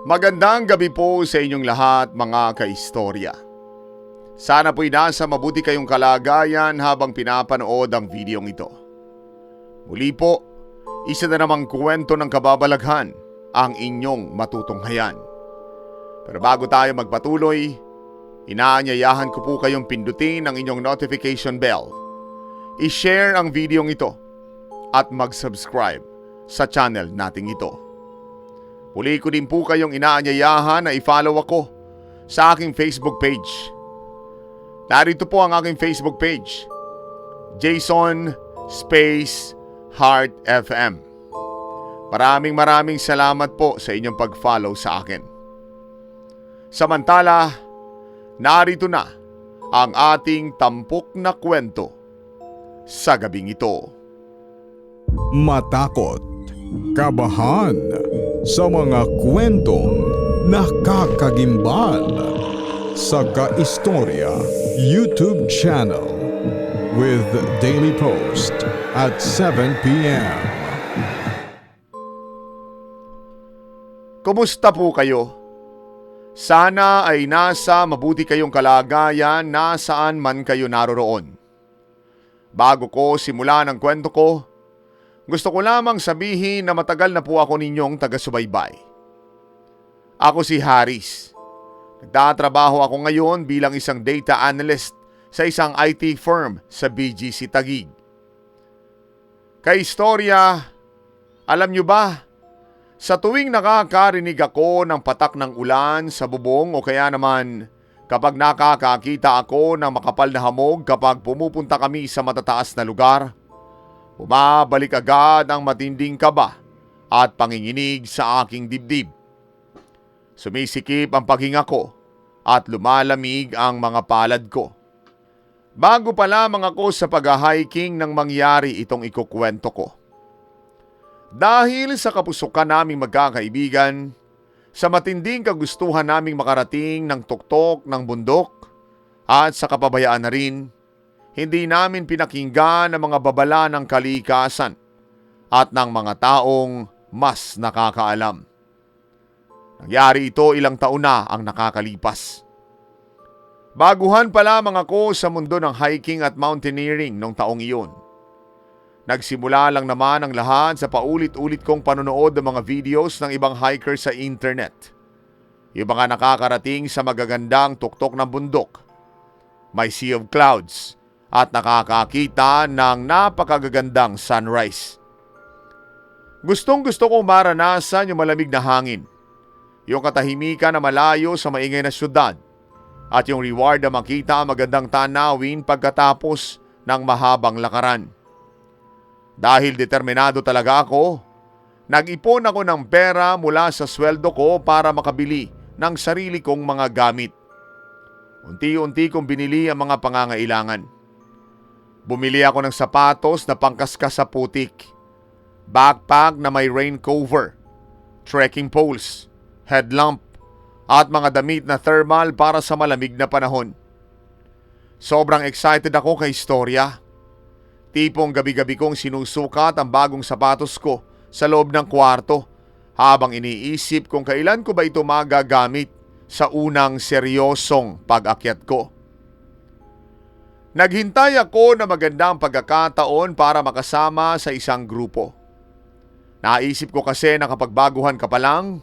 Magandang gabi po sa inyong lahat mga kaistorya. Sana po'y nasa mabuti kayong kalagayan habang pinapanood ang videong ito. Muli po, isa na namang kwento ng kababalaghan ang inyong matutunghayan. Pero bago tayo magpatuloy, inaanyayahan ko po kayong pindutin ang inyong notification bell, i-share ang videong ito at mag-subscribe sa channel nating ito. Muli ko din po kayong inaanyayahan na i-follow ako sa aking Facebook page. Narito po ang aking Facebook page, Jason Space Heart FM. Maraming salamat po sa inyong pag-follow sa akin. Samantala, narito na ang ating tampok na kwento sa gabing ito. Matakot, kabahan, sa mga kwentong nakakagimbal sa Kaistorya YouTube channel with daily post at 7 p.m. Kumusta po kayo? Sana ay nasa mabuti kayong kalagayan nasaan man kayo naroroon. Bago ko simulan ang kwento ko, gusto ko lamang sabihin na matagal na po ako ninyong taga-subaybay. Ako si Haris. Nagtatrabaho ako ngayon bilang isang data analyst sa isang IT firm sa BGC Taguig. Kaistorya, alam nyo ba, sa tuwing nakakarinig ako ng patak ng ulan sa bubong o kaya naman kapag nakakakita ako ng makapal na hamog kapag pumupunta kami sa matataas na lugar, bumabalik agad ang matinding kaba at panginginig sa aking dibdib. Sumisikip ang paghinga ko at lumalamig ang mga palad ko. Bago pa lamang ako sa pag-hiking nang mangyari itong ikukwento ko. Dahil sa kapusukan naming magkakaibigan, sa matinding kagustuhan naming makarating ng tuktok ng bundok at sa kapabayaan na rin, hindi namin pinakinggan ang mga babala ng kalikasan at ng mga taong mas nakakaalam. Nangyari ito ilang taon na ang nakakalipas. Baguhan pa lamang ako sa mundo ng hiking at mountaineering noong taong iyon. Nagsimula lang naman ang lahat sa paulit-ulit kong panonood ng mga videos ng ibang hikers sa internet. Yung mga nakakarating sa magagandang tuktok ng bundok, may sea of clouds, at nakakakita ng napakagagandang sunrise. Gustong-gusto kong maranasan yung malamig na hangin, yung katahimikan na malayo sa maingay na syudad, at yung reward na makita ang magandang tanawin pagkatapos ng mahabang lakaran. Dahil determinado talaga ako, nag-ipon ako ng pera mula sa sweldo ko para makabili ng sarili kong mga gamit. Unti-unti kong binili ang mga pangangailangan. Bumili ako ng sapatos na pangkaskas sa putik, backpack na may rain cover, trekking poles, headlamp, at mga damit na thermal para sa malamig na panahon. Sobrang excited ako kay istorya. Tipong gabi-gabi kong sinusukat ang bagong sapatos ko sa loob ng kwarto habang iniisip kung kailan ko ba ito magagamit sa unang seryosong pag-akyat ko. Naghintay ako na magandang pagkakataon para makasama sa isang grupo. Naisip ko kasi na kapag baguhan ka pa lang,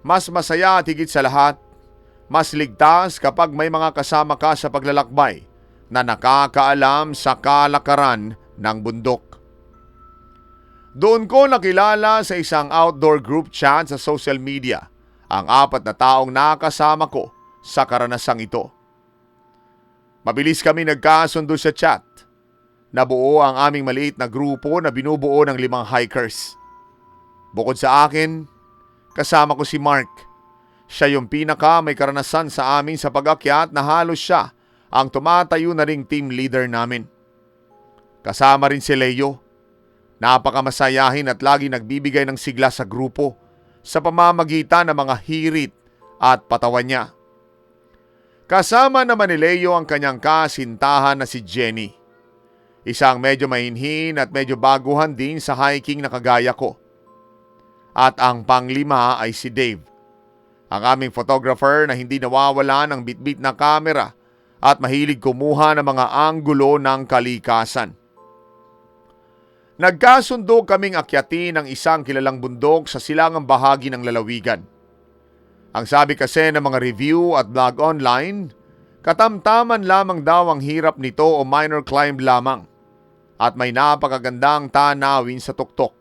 mas masaya at higit sa lahat, mas ligtas kapag may mga kasama ka sa paglalakbay na nakakaalam sa kalakaran ng bundok. Doon ko nakilala sa isang outdoor group chat sa social media ang 4 na taong nakasama ko sa karanasang ito. Mabilis kami nagkasundo sa chat. Nabuo ang aming maliit na grupo na binubuo ng 5 hikers. Bukod sa akin, kasama ko si Mark. Siya yung pinaka may karanasan sa amin sa pag-akyat na halos siya ang tumatayo na ring team leader namin. Kasama rin si Leo. Napakamasayahin at lagi nagbibigay ng sigla sa grupo sa pamamagitan ng mga hirit at patawan niya. Kasama naman ni Leo ang kanyang kasintahan na si Jenny. Isang medyo mahinhin at medyo baguhan din sa hiking na kagaya ko. At ang panglima ay si Dave. Ang aming photographer na hindi nawawala ng bitbit na kamera at mahilig kumuha ng mga anggulo ng kalikasan. Nagkasundo kaming akyatin ng isang kilalang bundok sa silangang bahagi ng lalawigan. Ang sabi kasi ng mga review at blog online, katamtaman lamang daw ang hirap nito o minor climb lamang at may napakagandang tanawin sa tuktok.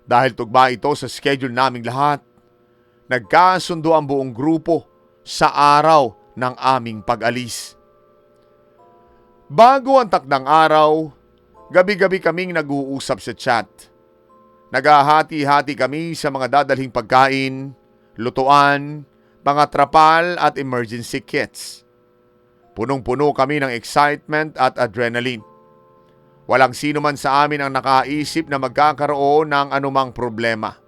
Dahil tugma ito sa schedule naming lahat, nagkasundo ang buong grupo sa araw ng aming pag-alis. Bago ang takdang araw, gabi-gabi kaming nag-uusap sa chat. Naghahati-hati kami sa mga dadalhing pagkain, lutuan, mga trapal at emergency kits. Punong-puno kami ng excitement at adrenaline. Walang sino man sa amin ang nakaisip na magkakaroon ng anumang problema.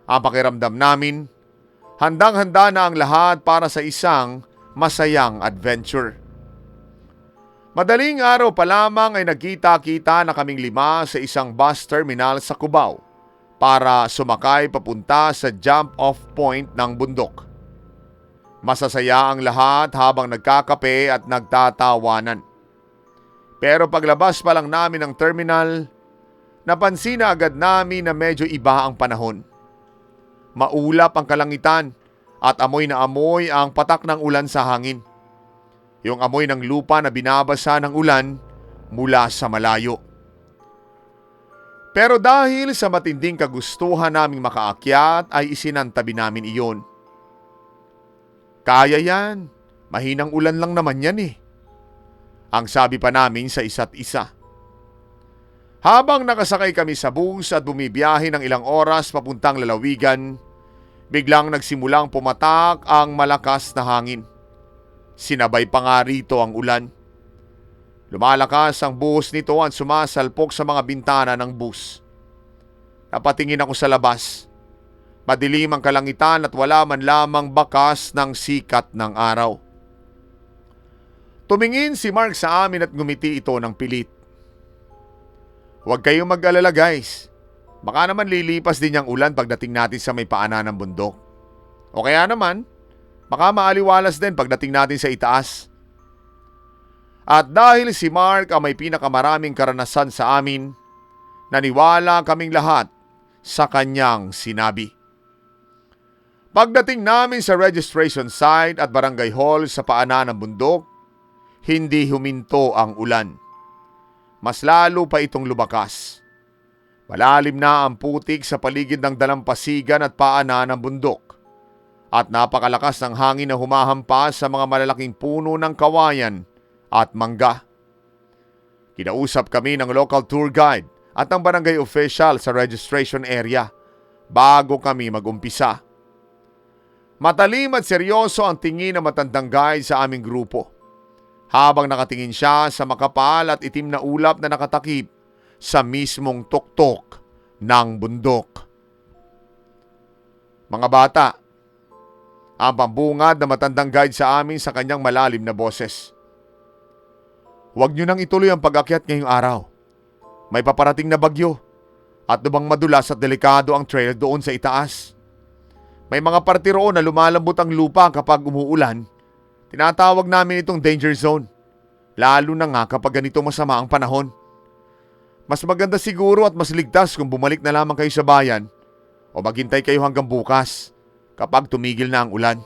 Ang pakiramdam namin, handang-handa na ang lahat para sa isang masayang adventure. Madaling araw pa lamang ay nagkita-kita na kaming 5 sa isang bus terminal sa Cubao para sumakay papunta sa jump-off point ng bundok. Masasaya ang lahat habang nagkakape at nagtatawanan. Pero paglabas pa lang namin ng terminal, napansin na agad namin na medyo iba ang panahon. Maulap ang kalangitan at amoy na amoy ang patak ng ulan sa hangin. Yung amoy ng lupa na binabasa ng ulan mula sa malayo. Pero dahil sa matinding kagustuhan naming makaakyat ay isinantabi namin iyon. Kaya yan, mahinang ulan lang naman yan eh. Ang sabi pa namin sa isa't isa. Habang nakasakay kami sa bus at bumibiyahe ng ilang oras papuntang lalawigan, biglang nagsimulang pumatak ang malakas na hangin. Sinabay pa nga rito ang ulan. Lumalakas ang buhos nito at sumasalpok sa mga bintana ng bus. Napatingin ako sa labas. Madilim ang kalangitan at wala man lamang bakas ng sikat ng araw. Tumingin si Mark sa amin at ngumiti ito ng pilit. Huwag kayong mag-alala guys. Baka naman lilipas din yung ulan pagdating natin sa may paanan ng bundok. O kaya naman, baka maaliwalas din pagdating natin sa itaas. At dahil si Mark ang may pinakamaraming karanasan sa amin, naniwala kaming lahat sa kanyang sinabi. Pagdating namin sa registration site at barangay hall sa paanan ng bundok, hindi huminto ang ulan. Mas lalo pa itong lumakas. Malalim na ang putik sa paligid ng dalampasigan at paanan ng bundok. At napakalakas ng hangin na humahampas sa mga malalaking puno ng kawayan at mangga. Kinausap kami ng local tour guide at ng barangay official sa registration area bago kami mag-umpisa. Matalim at seryoso ang tingin ng matandang guide sa aming grupo habang nakatingin siya sa makapal at itim na ulap na nakatakip sa mismong tuktok ng bundok. Mga bata, ang pambungad na matandang guide sa amin sa kanyang malalim na boses. Huwag niyo nang ituloy ang pag-akyat ngayong araw. May paparating na bagyo at lubang madulas at delikado ang trail doon sa itaas. May mga parte roon na lumalambot ang lupa kapag umuulan. Tinatawag namin itong danger zone. Lalo na nga kapag ganito masama ang panahon. Mas maganda siguro at mas ligtas kung bumalik na lamang kayo sa bayan o maghintay kayo hanggang bukas kapag tumigil na ang ulan.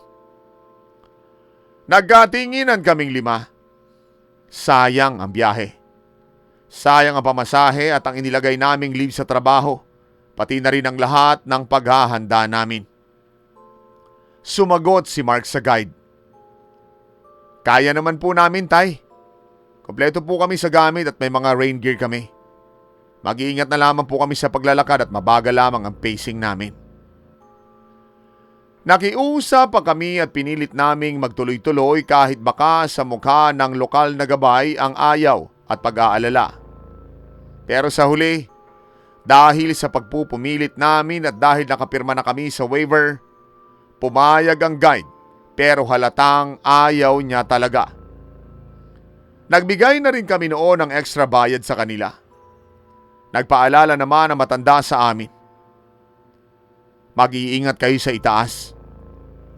Nagkatinginan kaming 5. Sayang ang biyahe. Sayang ang pamasahe at ang inilagay naming leave sa trabaho, pati na rin ang lahat ng paghahanda namin. Sumagot si Mark sa guide. Kaya naman po namin, Tay. Kompleto po kami sa gamit at may mga rain gear kami. Mag-iingat na lamang po kami sa paglalakad at mabagal lamang ang pacing namin. Nakiusap pa kami at pinilit naming magtuloy-tuloy kahit baka sa mukha ng lokal na gabay ang ayaw at pag-aalala. Pero sa huli, dahil sa pagpupumilit namin at dahil nakapirma na kami sa waiver, pumayag ang guide pero halatang ayaw niya talaga. Nagbigay na rin kami noon ng extra bayad sa kanila. Nagpaalala naman ang matanda sa amin. Mag-iingat kayo sa itaas.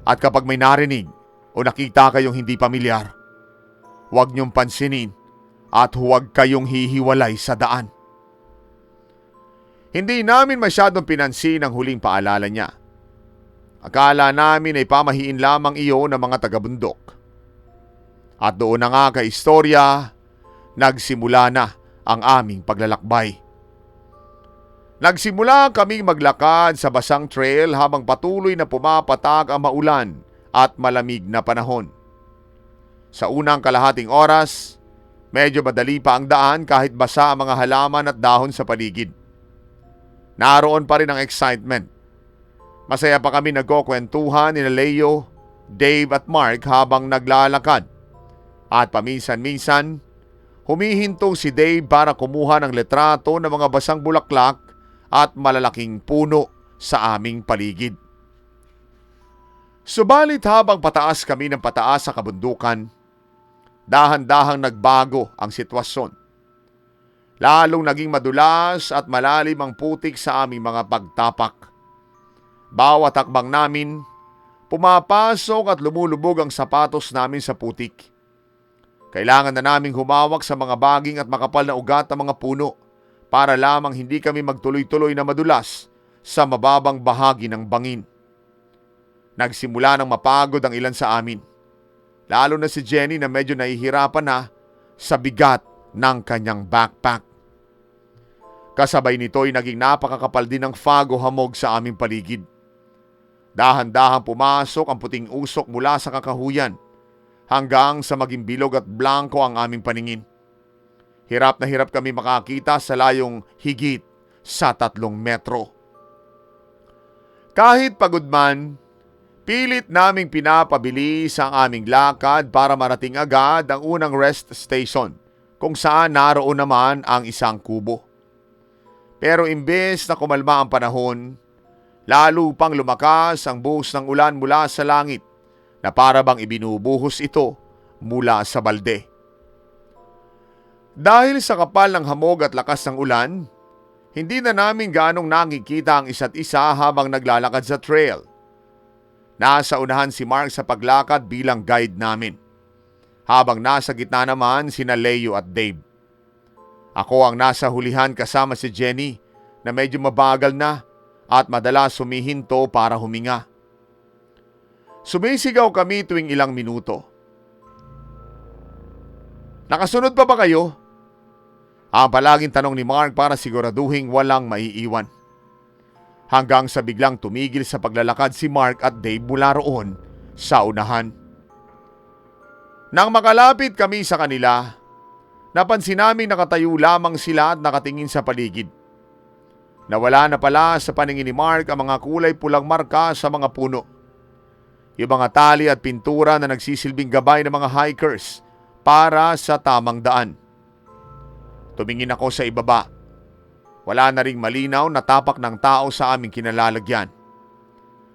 At kapag may narinig o nakita kayong hindi pamilyar, huwag niyong pansinin at huwag kayong hihiwalay sa daan. Hindi namin masyadong pinansin ang huling paalala niya. Akala namin ay pamahiin lamang iyon ng mga taga-bundok. At doon na nga kay istorya, nagsimula na ang aming paglalakbay. Nagsimula kaming maglakad sa basang trail habang patuloy na pumapatak ang maulan at malamig na panahon. Sa unang kalahating oras, medyo madali pa ang daan kahit basa ang mga halaman at dahon sa paligid. Naroon pa rin ang excitement. Masaya pa kami nagkukwentuhan ni Leo, Dave at Mark habang naglalakad. At paminsan-minsan, humihinto si Dave para kumuha ng litrato ng mga basang bulaklak at malalaking puno sa aming paligid. Subalit habang pataas kami ng pataas sa kabundukan, dahan-dahang nagbago ang sitwasyon. Lalong naging madulas at malalim ang putik sa aming mga pagtapak. Bawat hakbang namin, pumapasok at lumulubog ang sapatos namin sa putik. Kailangan na naming humawak sa mga baging at makapal na ugat ng mga puno para lamang hindi kami magtuloy-tuloy na madulas sa mababang bahagi ng bangin. Nagsimula ng mapagod ang ilan sa amin, lalo na si Jenny na medyo nahihirapan na sa bigat ng kanyang backpack. Kasabay nito ay naging napakakapal din ng fog o hamog sa aming paligid. Dahan-dahang pumasok ang puting usok mula sa kakahuyan hanggang sa maging bilog at blanko ang aming paningin. Hirap na hirap kami makakita sa layong higit sa 3 metro. Kahit pagod man, pilit naming pinapabilis ang aming lakad para marating agad ang unang rest station kung saan naroon naman ang isang kubo. Pero imbes na kumalma ang panahon, lalo pang lumakas ang buhos ng ulan mula sa langit na para bang ibinubuhos ito mula sa balde. Dahil sa kapal ng hamog at lakas ng ulan, hindi na namin ganong nakikita ang isa't isa habang naglalakad sa trail. Nasa unahan si Mark sa paglakad bilang guide namin, habang nasa gitna naman sina Leo at Dave. Ako ang nasa hulihan kasama si Jenny na medyo mabagal na at madalas humihinto para huminga. Sumisigaw kami tuwing ilang minuto. "Nakasunod pa ba kayo?" Ang palaging tanong ni Mark para siguraduhin walang maiiwan. Hanggang sa biglang tumigil sa paglalakad si Mark at Dave mula roon sa unahan. Nang makalapit kami sa kanila, napansin namin nakatayo lamang sila at nakatingin sa paligid. Nawala na pala sa paningin ni Mark ang mga kulay pulang marka sa mga puno. Yung mga tali at pintura na nagsisilbing gabay ng mga hikers para sa tamang daan. Tumingin ako sa ibaba. Wala na ring malinaw na tapak ng tao sa aming kinalalagyan.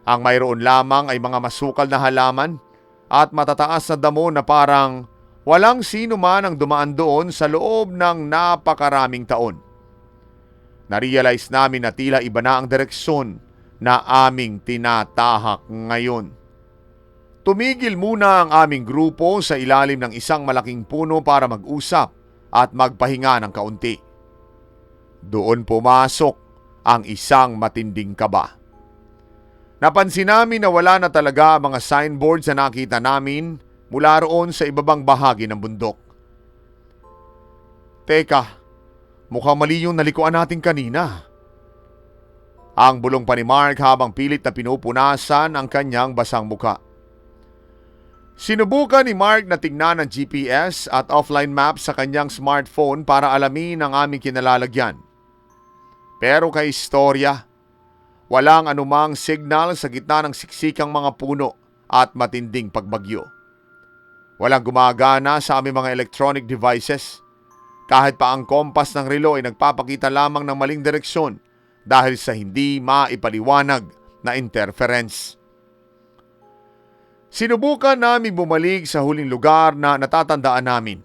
Ang mayroon lamang ay mga masukal na halaman at matataas na damo na parang walang sino man ang dumaan doon sa loob ng napakaraming taon. Narealize namin na tila iba na ang direksyon na aming tinatahak ngayon. Tumigil muna ang aming grupo sa ilalim ng isang malaking puno para mag-usap at magpahinga ng kaunti. Doon pumasok ang isang matinding kaba. Napansin namin na wala na talaga ang mga signboards na nakita namin mula roon sa ibabang bahagi ng bundok. "Teka, mukhang mali yung nalikuan natin kanina." Ang bulong pa ni Mark habang pilit na pinupunasan ang kanyang basang muka. Sinubukan ni Mark na tingnan ang GPS at offline map sa kanyang smartphone para alamin ang aming kinalalagyan. Pero kay istorya, walang anumang signal sa gitna ng siksikang mga puno at matinding pagbagyo. Walang gumagana sa aming mga electronic devices. Kahit pa ang kompas ng relo ay nagpapakita lamang ng maling direksyon dahil sa hindi maipaliwanag na interference. Sinubukan namin bumalik sa huling lugar na natatandaan namin,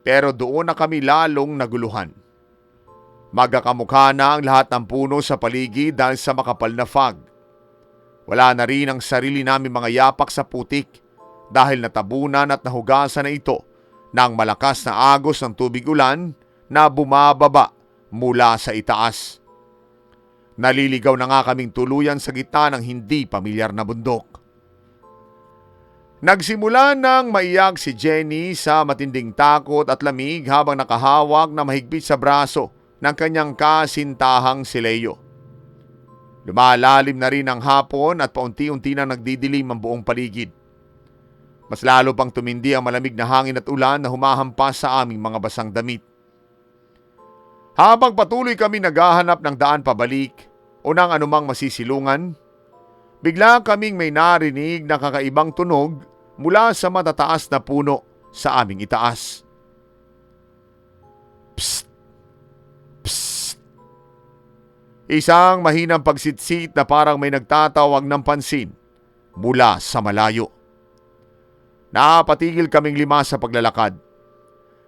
pero doon na kami lalong naguluhan. Magkakamukha na ang lahat ng puno sa paligid dahil sa makapal na fog. Wala na rin ang sarili namin mga yapak sa putik dahil natabunan at nahugasan na ito ng malakas na agos ng tubig ulan na bumababa mula sa itaas. Naliligaw na nga kaming tuluyan sa gitna ng hindi pamilyar na bundok. Nagsimula nang maiyak si Jenny sa matinding takot at lamig habang nakahawak na mahigpit sa braso ng kanyang kasintahang si Leo. Lumalalim na rin ang hapon at paunti-unti na nagdidilim ang buong paligid. Mas lalo pang tumindi ang malamig na hangin at ulan na humahampas sa aming mga basang damit. Habang patuloy kami naghahanap ng daan pabalik o ng anumang masisilungan, bigla kaming may narinig na kakaibang tunog mula sa matataas na puno sa aming itaas. Psst! Psst! Isang mahinang pagsitsit na parang may nagtatawag ng pansin mula sa malayo. Napatigil kaming 5 sa paglalakad.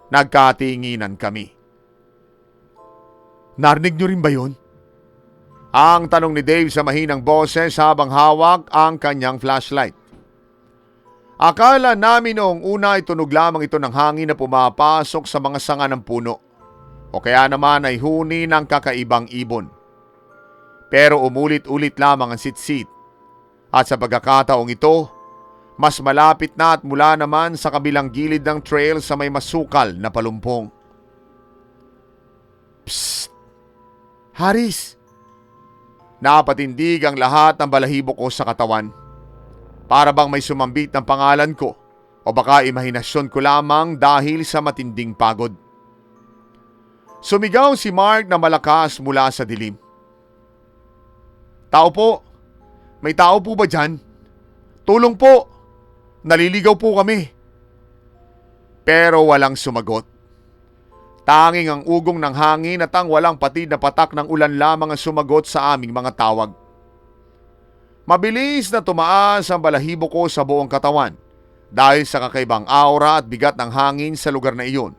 Nagkatinginan kami. Narinig niyo rin ba yun? Ang tanong ni Dave sa mahinang boses habang hawak ang kanyang flashlight. Akala namin noong una ay tunog lamang ito ng hangin na pumapasok sa mga sanga ng puno o kaya naman ay huni ng kakaibang ibon. Pero umulit-ulit lamang ang sitsit at sa pagkakataong ito, mas malapit na at mula naman sa kabilang gilid ng trail sa may masukal na palumpong. Psst! Haris! Napatindig ang lahat ng balahibo ko sa katawan. Para bang may sumambit ng pangalan ko o baka imahinasyon ko lamang dahil sa matinding pagod. Sumigaw si Mark na malakas mula sa dilim. Tao po! May tao po ba dyan? Tulong po! Naliligaw po kami. Pero walang sumagot. Tanging ang ugong ng hangin at ang walang patid na patak ng ulan lamang ang sumagot sa aming mga tawag. Mabilis na tumaas ang balahibo ko sa buong katawan dahil sa kakaibang aura at bigat ng hangin sa lugar na iyon.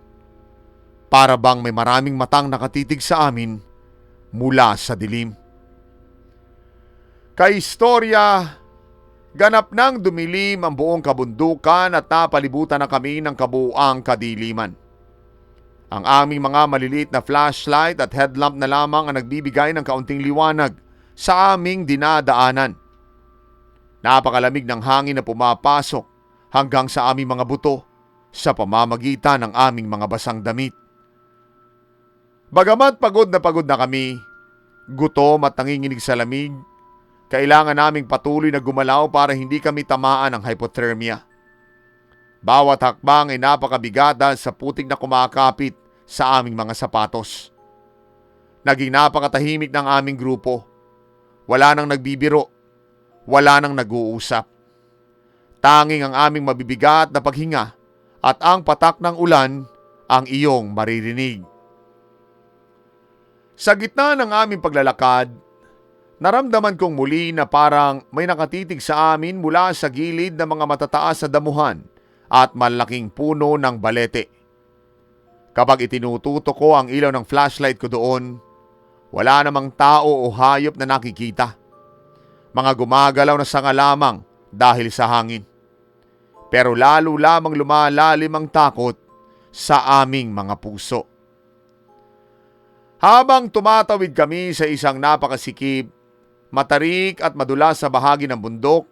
Para bang may maraming matang nakatitig sa amin mula sa dilim. Kaistorya, ganap nang dumilim ang buong kabundukan at napalibutan na kami ng kabuuang kadiliman. Ang aming mga maliliit na flashlight at headlamp na lamang ang nagbibigay ng kaunting liwanag sa aming dinadaanan. Napakalamig ng hangin na pumapasok hanggang sa aming mga buto sa pamamagitan ng aming mga basang damit. Bagamat pagod na kami, gutom at nanginginig sa lamig, kailangan naming patuloy na gumalaw para hindi kami tamaan ng hypothermia. Bawat hakbang ay napakabigat dahil sa putik na kumakapit sa aming mga sapatos. Naging napakatahimik ng aming grupo. Wala nang nagbibiro. Wala nang nag-uusap. Tanging ang aming mabibigat na paghinga at ang patak ng ulan ang iyong maririnig. Sa gitna ng aming paglalakad, naramdaman kong muli na parang may nakatitig sa amin mula sa gilid ng mga matataas na damuhan at malaking puno ng balete. Kapag itinututok ko ang ilaw ng flashlight ko doon, wala namang tao o hayop na nakikita. Mga gumagalaw na sanga lamang dahil sa hangin. Pero lalo lamang lumalalim ang takot sa aming mga puso. Habang tumatawid kami sa isang napakasikip, matarik at madulas sa bahagi ng bundok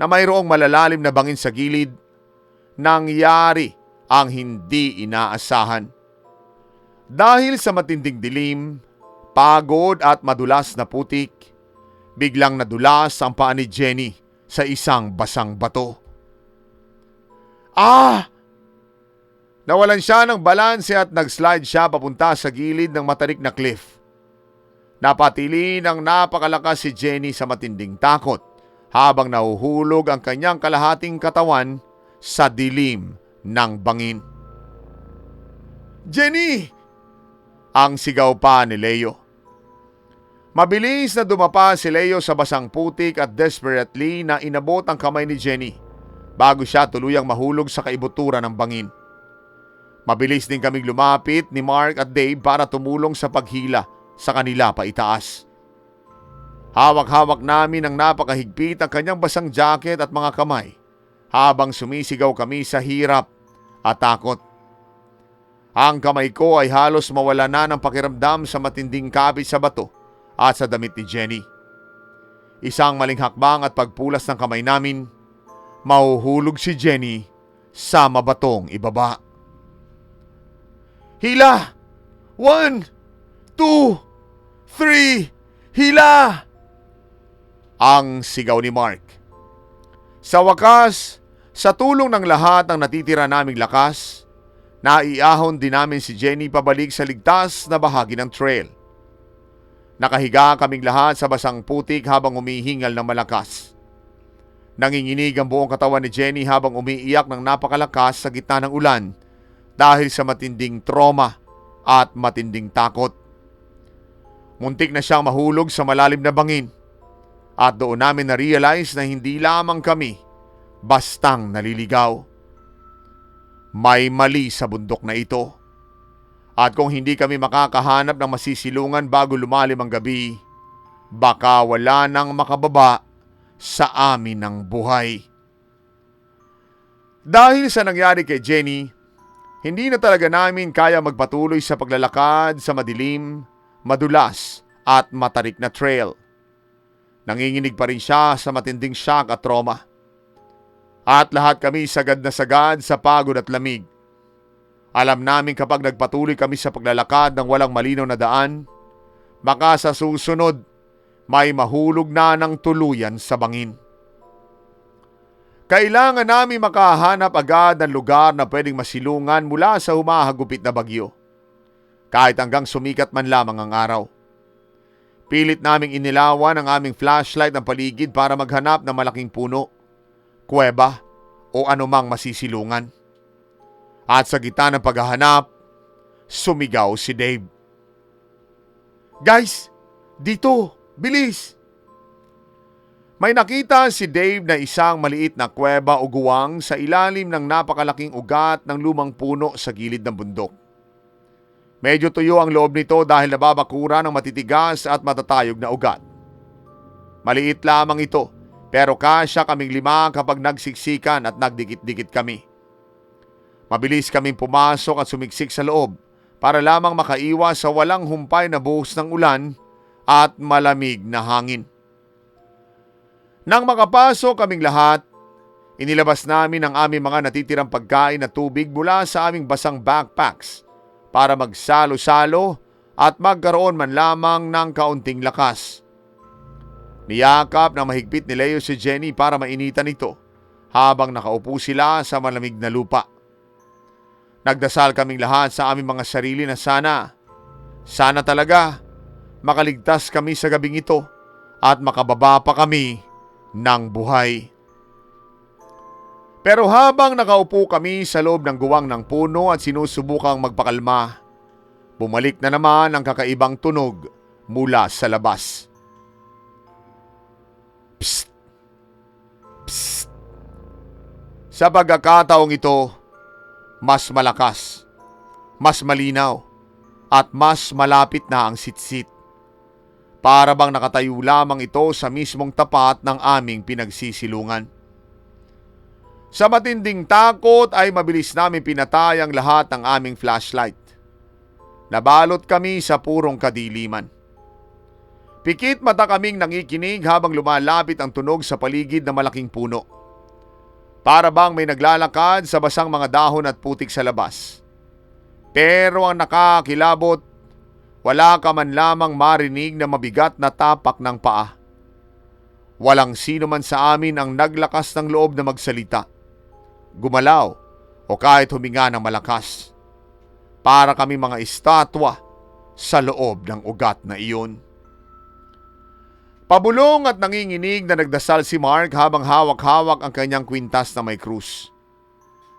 na mayroong malalalim na bangin sa gilid, nangyari ang hindi inaasahan. Dahil sa matinding dilim, pagod at madulas na putik, biglang nadulas ang paa ni Jenny sa isang basang bato. Ah! Nawalan siya ng balanse at nag-slide siya papunta sa gilid ng matarik na cliff. Napatili ng napakalakas si Jenny sa matinding takot habang nahuhulog ang kanyang kalahating katawan sa dilim ng bangin. Jenny! Ang sigaw pa ni Leo. Mabilis na dumapa si Leo sa basang putik at desperately na inabot ang kamay ni Jenny bago siya tuluyang mahulog sa kaibuturan ng bangin. Mabilis din kaming lumapit ni Mark at Dave para tumulong sa paghila sa kanila paitaas. Hawak-hawak namin ang napakahigpit ang kanyang basang jacket at mga kamay habang sumisigaw kami sa hirap at takot. Ang kamay ko ay halos mawala na ng pakiramdam sa matinding kapit sa bato at sa damit ni Jenny. Isang maling hakbang at pagpulas ng kamay namin, mahuhulog si Jenny sa mabatong ibaba. Hila! 1, 2, 3, hila! Ang sigaw ni Mark. Sa wakas, sa tulong ng lahat ng natitira naming lakas, naiahon din namin si Jenny pabalik sa ligtas na bahagi ng trail. Nakahiga kaming lahat sa basang putik habang umihingal ng malakas. Nanginginig ang buong katawan ni Jenny habang umiiyak ng napakalakas sa gitna ng ulan dahil sa matinding trauma at matinding takot. Muntik na siyang mahulog sa malalim na bangin. At doon namin na-realize na hindi lamang kami bastang naliligaw. May mali sa bundok na ito. At kung hindi kami makakahanap ng masisilungan bago lumalim ang gabi, baka wala nang makababa sa amin ng buhay. Dahil sa nangyari kay Jenny, hindi na talaga namin kaya magpatuloy sa paglalakad sa madilim, madulas at matarik na trail. Nanginginig pa rin siya sa matinding shock at trauma. At lahat kami sagad na sagad sa pagod at lamig. Alam namin kapag nagpatuloy kami sa paglalakad ng walang malinaw na daan, baka sa susunod may mahulog na ng tuluyan sa bangin. Kailangan namin makahanap agad ng lugar na pwedeng masilungan mula sa humahagupit na bagyo. Kahit hanggang sumikat man lamang ang araw. Pilit naming inilawan ang aming flashlight ng paligid para maghanap ng malaking puno, kuweba o anumang masisilungan. At sa gitna ng paghahanap, sumigaw si Dave. "Guys, dito! Bilis!" May nakita si Dave na isang maliit na kuweba o guwang sa ilalim ng napakalaking ugat ng lumang puno sa gilid ng bundok. Medyo tuyo ang loob nito dahil nababakura ng matitigas at matatayog na ugat. Maliit lamang ito pero kasya kaming 5 kapag nagsiksikan at nagdikit-dikit kami. Mabilis kaming pumasok at sumiksik sa loob para lamang makaiwas sa walang humpay na buhos ng ulan at malamig na hangin. Nang makapasok kaming lahat, inilabas namin ang aming mga natitirang pagkain at tubig mula sa aming basang backpacks para magsalo-salo at magkaroon man lamang ng kaunting lakas. Niyakap ng mahigpit ni Leo si Jenny para mainitan ito habang nakaupo sila sa malamig na lupa. Nagdasal kaming lahat sa aming mga sarili na sana talaga makaligtas kami sa gabing ito at makababa pa kami ng buhay. Pero habang nakaupo kami sa loob ng guwang ng puno at sinusubukang magpakalma, bumalik na naman ang kakaibang tunog mula sa labas. Psst! Psst! Sa pagkakataong ito, mas malakas, mas malinaw, at mas malapit na ang sitsit. Para bang nakatayo lamang ito sa mismong tapat ng aming pinagsisilungan. Sa matinding takot ay mabilis namin pinatay ang lahat ng aming flashlight. Nabalot kami sa purong kadiliman. Pikit mata kaming nangikinig habang lumalapit ang tunog sa paligid ng malaking puno. Para bang may naglalakad sa basang mga dahon at putik sa labas. Pero ang nakakilabot, wala ka man lamang marinig na mabigat na tapak ng paa. Walang sino man sa amin ang naglakas ng loob na magsalita, gumalaw o kahit huminga ng malakas. Para kami mga estatwa sa loob ng ugat na iyon. Pabulong at nanginginig na nagdasal si Mark habang hawak-hawak ang kanyang kwintas na may krus.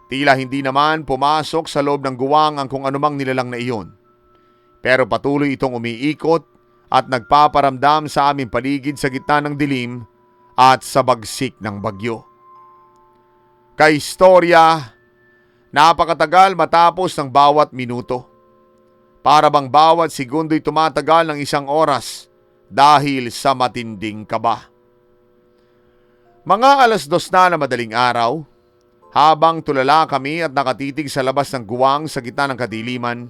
Tila hindi naman pumasok sa loob ng guwang ang kung anumang nilalang na iyon. Pero patuloy itong umiikot at nagpaparamdam sa aming paligid sa gitna ng dilim at sa bagsik ng bagyo. Kaistorya, napakatagal matapos ng bawat minuto. Para bang bawat segundo'y tumatagal ng 1 oras dahil sa matinding kaba. Mga 2:00 na madaling araw, habang tulala kami at nakatitig sa labas ng guwang sa gitna ng kadiliman,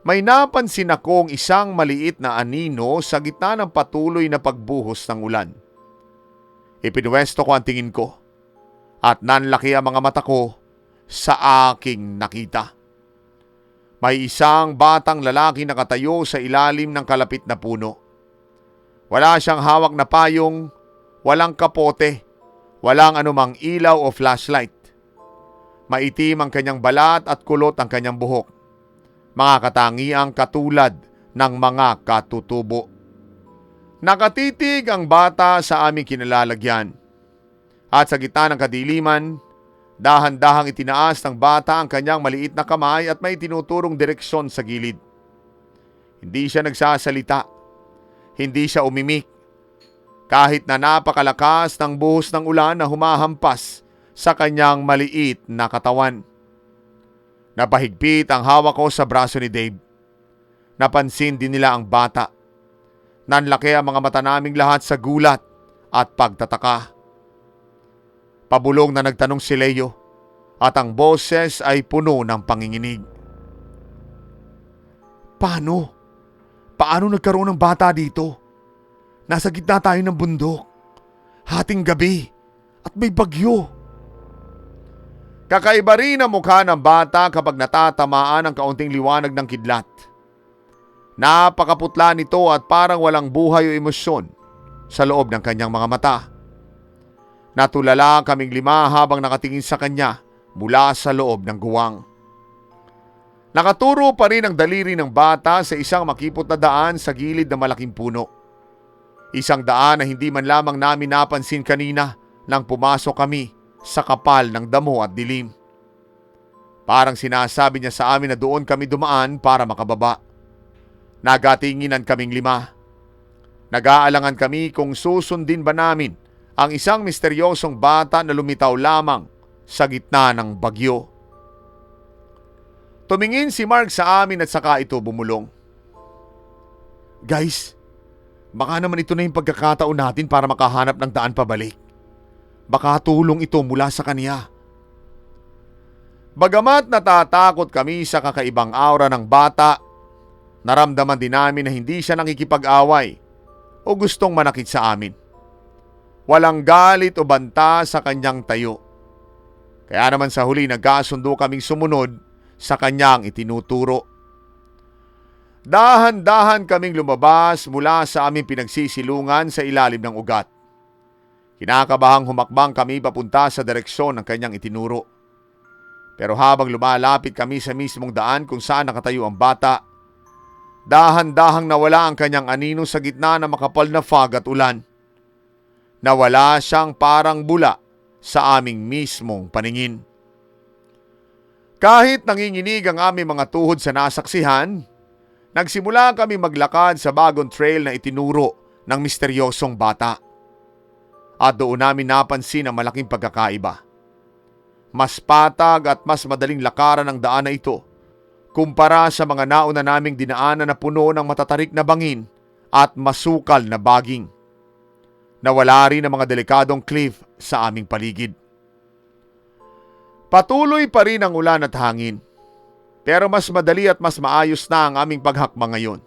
may napansin akong isang maliit na anino sa gitna ng patuloy na pagbuhos ng ulan. Ipinwesto ko ang tingin ko at nanlaki ang mga mata ko sa aking nakita. May isang batang lalaki nakatayo sa ilalim ng kalapit na puno. Wala siyang hawak na payong, walang kapote, walang anumang ilaw o flashlight. Maitim ang kanyang balat at kulot ang kanyang buhok. Mga katangiang katulad ng mga katutubo. Nakatitig ang bata sa aming kinalalagyan. At sa gitna ng kadiliman, dahan-dahang itinaas ng bata ang kanyang maliit na kamay at may tinuturong direksyon sa gilid. Hindi siya nagsasalita. Hindi siya umimik. Kahit na napakalakas ng buhos ng ulan na humahampas sa kanyang maliit na katawan. Napahigpit ang hawak ko sa braso ni Dave. Napansin din nila ang bata. Nanlaki ang mga mata naming lahat sa gulat at pagtataka. Pabulong na nagtanong si Leo at ang boses ay puno ng panginginig. Paano? Paano nagkaroon ng bata dito? Nasa gitna tayo ng bundok. Hating gabi at may bagyo. Kakaiba rin ang mukha ng bata kapag natatamaan ang kaunting liwanag ng kidlat. Napakaputla nito at parang walang buhay o emosyon sa loob ng kanyang mga mata. Natulala kaming 5 habang nakatingin sa kanya mula sa loob ng guwang. Nakaturo pa rin ang daliri ng bata sa isang makipot na daan sa gilid ng malaking puno. Isang daan na hindi man lamang namin napansin kanina nang pumasok kami sa kapal ng damo at dilim. Parang sinasabi niya sa amin na doon kami dumaan para makababa. Nagatinginan kaming 5. Nag-aalangan kami kung susundin ba namin ang isang misteryosong bata na lumitaw lamang sa gitna ng bagyo. Tumingin si Mark sa amin at saka ito bumulong. Guys, baka naman ito na yung pagkakataon natin para makahanap ng daan pabalik. Baka tulong ito mula sa kanya. Bagamat natatakot kami sa kakaibang aura ng bata, naramdaman din namin na hindi siya nakikipag-away o gustong manakit sa amin. Walang galit o banta sa kanyang tayo. Kaya naman sa huli nagkasundo kaming sumunod sa kanyang itinuturo. Dahan-dahan kaming lumabas mula sa aming pinagsisilungan sa ilalim ng ugat. Kinakabahang humakbang kami papunta sa direksyon ng kanyang itinuro. Pero habang lumalapit kami sa mismong daan kung saan nakatayo ang bata, dahan-dahang nawala ang kanyang anino sa gitna ng makapal na fog at ulan. Nawala siyang parang bula sa aming mismong paningin. Kahit nanginginig ang aming mga tuhod sa nasaksihan, nagsimula kami maglakad sa bagong trail na itinuro ng misteryosong bata. At doon namin napansin ang malaking pagkakaiba. Mas patag at mas madaling lakaran ang daan na ito kumpara sa mga nauna naming dinaanan na puno ng matatarik na bangin at masukal na baging. Nawala rin ang mga delikadong cliff sa aming paligid. Patuloy pa rin ang ulan at hangin. Pero mas madali at mas maayos na ang aming paghakbang ngayon.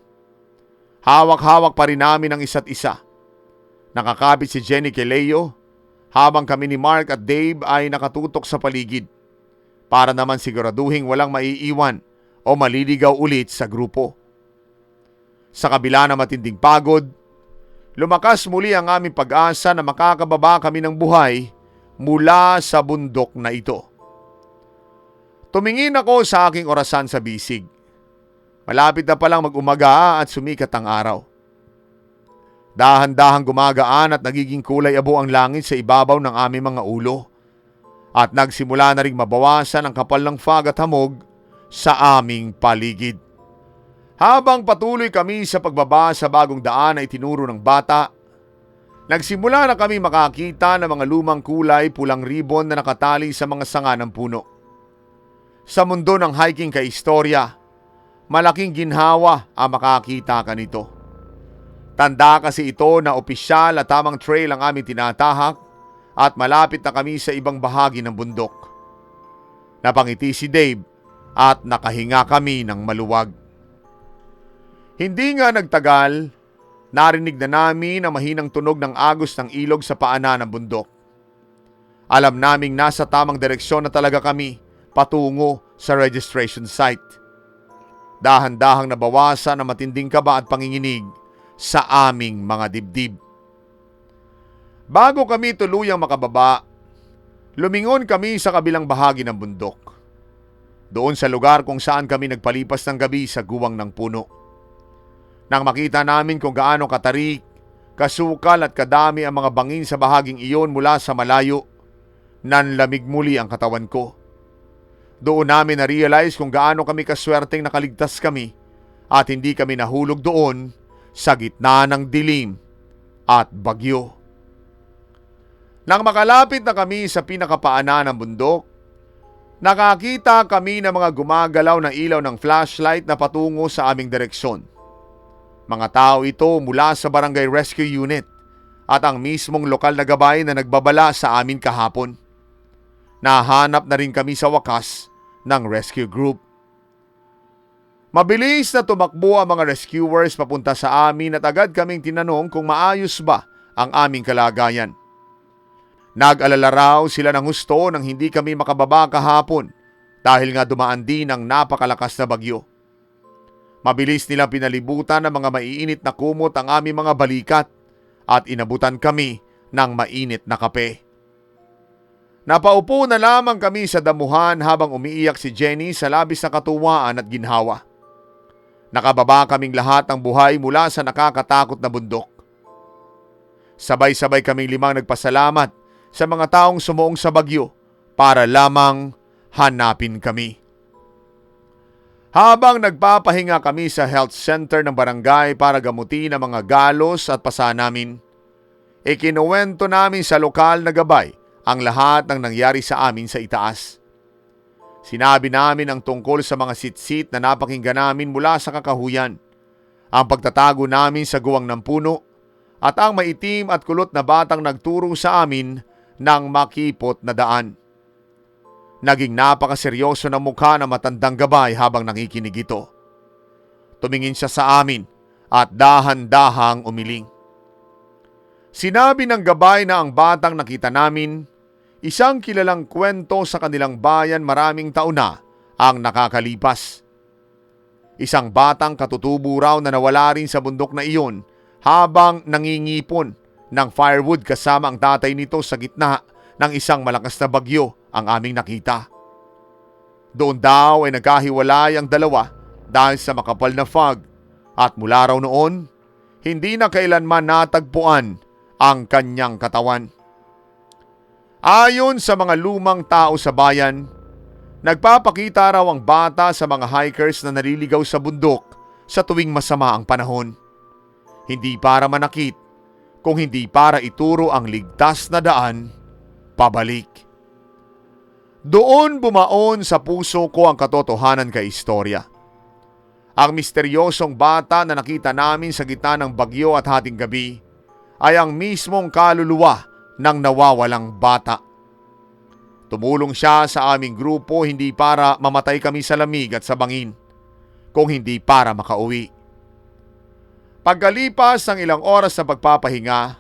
Hawak-hawak pa rin namin ang isa't isa. Nakakabit si Jenny kay Leo, habang kami ni Mark at Dave ay nakatutok sa paligid para naman siguraduhin walang maiiwan o maliligaw ulit sa grupo. Sa kabila ng matinding pagod, lumakas muli ang aming pag-asa na makakababa kami ng buhay mula sa bundok na ito. Tumingin ako sa aking orasan sa bisig. Malapit na palang mag-umaga at sumikat ang araw. Dahan-dahang gumagaan at nagiging kulay abo ang langit sa ibabaw ng aming mga ulo. At nagsimula na ring mabawasan ang kapal ng fog at hamog sa aming paligid. Habang patuloy kami sa pagbaba sa bagong daan na itinuro ng bata, nagsimula na kami makakita ng mga lumang kulay pulang ribbon na nakatali sa mga sanga ng puno. Sa mundo ng hiking kay istorya, malaking ginhawa ang makakita ka nito. Tanda kasi ito na opisyal at tamang trail ang aming tinatahak at malapit na kami sa ibang bahagi ng bundok. Napangiti si Dave at nakahinga kami ng maluwag. Hindi nga nagtagal, narinig na namin ang mahinang tunog ng agos ng ilog sa paanan ng bundok. Alam naming nasa tamang direksyon na talaga kami patungo sa registration site. Dahan-dahang nabawasan ang matinding kaba at panginginig sa aming mga dibdib. Bago kami tuluyang makababa, lumingon kami sa kabilang bahagi ng bundok. Doon sa lugar kung saan kami nagpalipas ng gabi sa guwang ng puno. Nang makita namin kung gaano katarik, kasukal at kadami ang mga bangin sa bahaging iyon mula sa malayo, nanlamig muli ang katawan ko. Doon namin na-realize kung gaano kami kaswerteng nakaligtas kami at hindi kami nahulog doon sa gitna ng dilim at bagyo. Nang makalapit na kami sa pinakapaanan ng bundok, nakakita kami ng mga gumagalaw na ilaw ng flashlight na patungo sa aming direksyon. Mga tao ito mula sa Barangay Rescue Unit at ang mismong lokal na gabay na nagbabala sa amin kahapon. Nahanap na rin kami sa wakas ng rescue group. Mabilis na tumakbo ang mga rescuers papunta sa amin at agad kaming tinanong kung maayos ba ang aming kalagayan. Nag-alala raw sila ng husto nang hindi kami makababa kahapon dahil nga dumaan din ang napakalakas na bagyo. Mabilis nilang pinalibutan ng mga maiinit na kumot ang aming mga balikat at inabutan kami ng mainit na kape. Napaupo na lamang kami sa damuhan habang umiiyak si Jenny sa labis na katuwaan at ginhawa. Nakababa kaming lahat ng buhay mula sa nakakatakot na bundok. Sabay-sabay kaming limang nagpasalamat sa mga taong sumuong sa bagyo para lamang hanapin kami. Habang nagpapahinga kami sa health center ng barangay para gamutin ang mga galos at pasa namin, ikinuwento namin sa lokal na gabay ang lahat ng nangyari sa amin sa itaas. Sinabi namin ang tungkol sa mga sitsit na napakinggan namin mula sa kakahuyan, ang pagtatago namin sa guwang ng puno, at ang maitim at kulot na batang nagturo sa amin ng makipot na daan. Naging napakaseryoso ng mukha ng matandang gabay habang nakikinig ito. Tumingin siya sa amin at dahan-dahang umiling. Sinabi ng gabay na ang batang nakita namin, isang kilalang kwento sa kanilang bayan maraming taon na ang nakakalipas. Isang batang katutubo raw na nawala rin sa bundok na iyon habang nangingipon ng firewood kasama ang tatay nito sa gitna ng isang malakas na bagyo ang aming nakita. Doon daw ay nagkahiwalay ang dalawa dahil sa makapal na fog at mula raw noon, hindi na kailanman natagpuan ang kanyang katawan. Ayon sa mga lumang tao sa bayan, nagpapakita raw ang bata sa mga hikers na naliligaw sa bundok sa tuwing masama ang panahon. Hindi para manakit, kung hindi para ituro ang ligtas na daan pabalik. Doon bumaon sa puso ko ang katotohanan kay istorya. Ang misteryosong bata na nakita namin sa gitna ng bagyo at hating gabi ay ang mismong kaluluwa ng nawawalang bata. Tumulong siya sa aming grupo hindi para mamatay kami sa lamig at sa bangin, kung hindi para makauwi. Pagkalipas ng ilang oras sa pagpapahinga,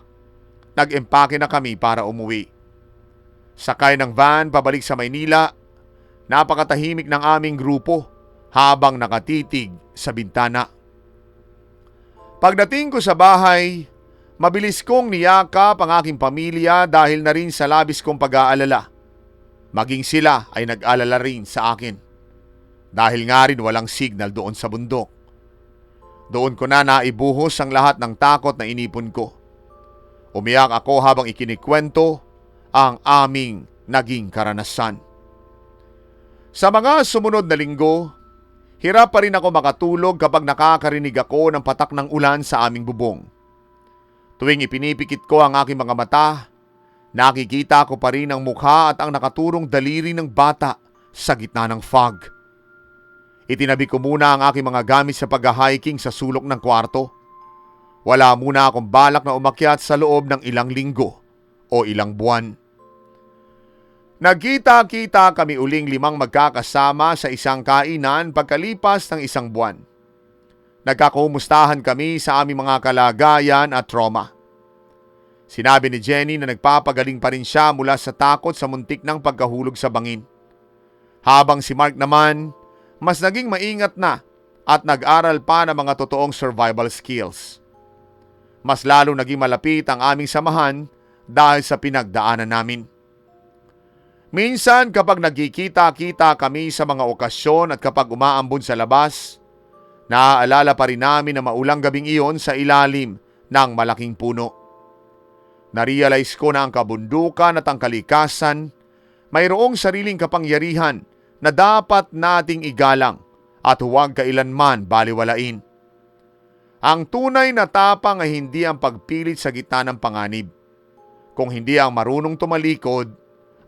nag-empake na kami para umuwi. Sakay ng van pabalik sa Maynila, napakatahimik ng aming grupo habang nakatitig sa bintana. Pagdating ko sa bahay, mabilis kong niyakap ang aking pamilya dahil na rin sa labis kong pag-aalala. Maging sila ay nag-alala rin sa akin. Dahil nga rin walang signal doon sa bundok. Doon ko na naibuhos ang lahat ng takot na inipon ko. Umiyak ako habang ikinikwento ang aming naging karanasan. Sa mga sumunod na linggo, hirap pa rin ako makatulog kapag nakakarinig ako ng patak ng ulan sa aming bubong. Tuwing ipinipikit ko ang aking mga mata, nakikita ko pa rin ang mukha at ang nakaturong daliri ng bata sa gitna ng fog. Itinabi ko muna ang aking mga gamit sa pag-hiking sa sulok ng kwarto. Wala muna akong balak na umakyat sa loob ng ilang linggo o ilang buwan. Nagkita-kita kami uling 5 magkakasama sa isang kainan pagkalipas ng isang buwan. Nagkakumustahan kami sa aming mga kalagayan at trauma. Sinabi ni Jenny na nagpapagaling pa rin siya mula sa takot sa muntik ng pagkahulog sa bangin. Habang si Mark naman, mas naging maingat na at nag-aral pa ng mga totoong survival skills. Mas lalo naging malapit ang aming samahan dahil sa pinagdaanan namin. Minsan kapag nagkikita-kita kami sa mga okasyon at kapag umaambon sa labas, naaalala pa rin namin na maulang gabing iyon sa ilalim ng malaking puno. Narealize ko na ang kabundukan at ang kalikasan mayroong sariling kapangyarihan na dapat nating igalang at huwag kailanman baliwalain. Ang tunay na tapang ay hindi ang pagpilit sa gitna ng panganib, kung hindi ang marunong tumalikod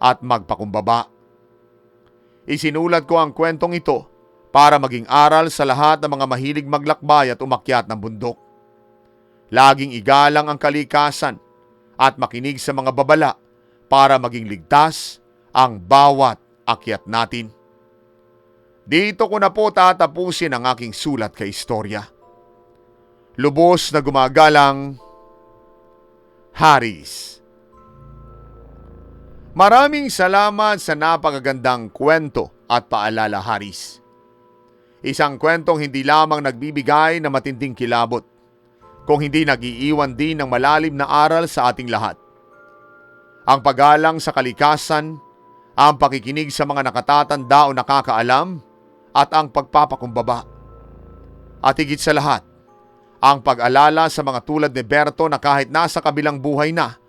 at magpakumbaba. Isinulat ko ang kwentong ito para maging aral sa lahat ng mga mahilig maglakbay at umakyat ng bundok. Laging igalang ang kalikasan at makinig sa mga babala para maging ligtas ang bawat akyat natin. Dito ko na po tatapusin ang aking sulat kay istorya. Lubos na gumagalang, Haris. Maraming salamat sa napakagandang kwento at paalala, Haris. Isang kwentong hindi lamang nagbibigay ng matinding kilabot, kung hindi nag-iiwan din ng malalim na aral sa ating lahat. Ang paggalang sa kalikasan, ang pakikinig sa mga nakatatanda o nakakaalam, at ang pagpapakumbaba. At higit sa lahat, ang pag-alala sa mga tulad ni Berto na kahit nasa kabilang buhay na,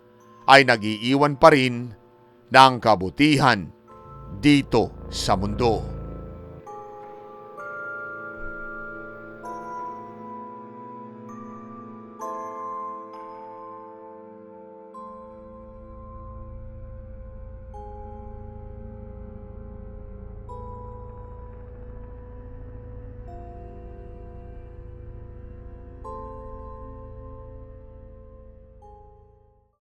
ay nag-iiwan pa rin ng kabutihan dito sa mundo.